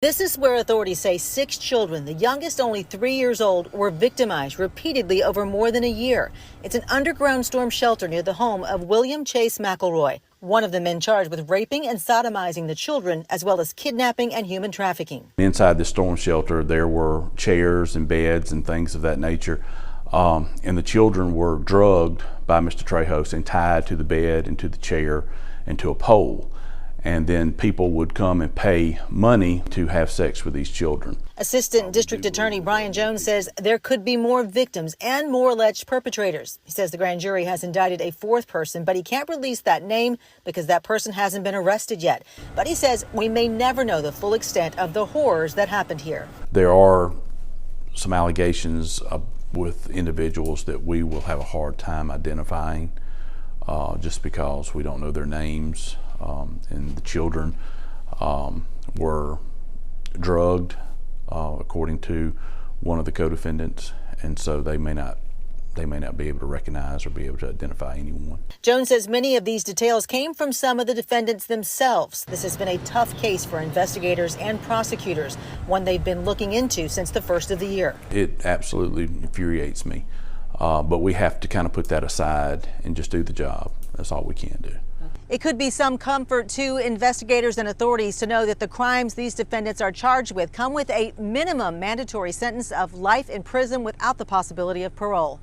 This is where authorities say 6 children, the youngest only 3 years old, were victimized repeatedly over more than a year. It's an underground storm shelter near the home of William Chase McElroy, one of the men charged with raping and sodomizing the children, as well as kidnapping and human trafficking. Inside the storm shelter, there were chairs and beds and things of that nature. And the children were drugged by Mr. Trejos and tied to the bed and to the chair and to a pole. And then people would come and pay money to have sex with these children. Assistant District Attorney Brian Jones says there could be more victims and more alleged perpetrators. He says the grand jury has indicted a 4th person, but he can't release that name because that person hasn't been arrested yet. But he says we may never know the full extent of the horrors that happened here. There are some allegations with individuals that we will have a hard time identifying just because we don't know their names. And the children were drugged, according to one of the co-defendants, and so they may not be able to recognize or be able to identify anyone. Jones says many of these details came from some of the defendants themselves. This has been a tough case for investigators and prosecutors, one they've been looking into since the first of the year. It absolutely infuriates me, but we have to kind of put that aside and just do the job. That's all we can do. It could be some comfort to investigators and authorities to know that the crimes these defendants are charged with come with a minimum mandatory sentence of life in prison without the possibility of parole.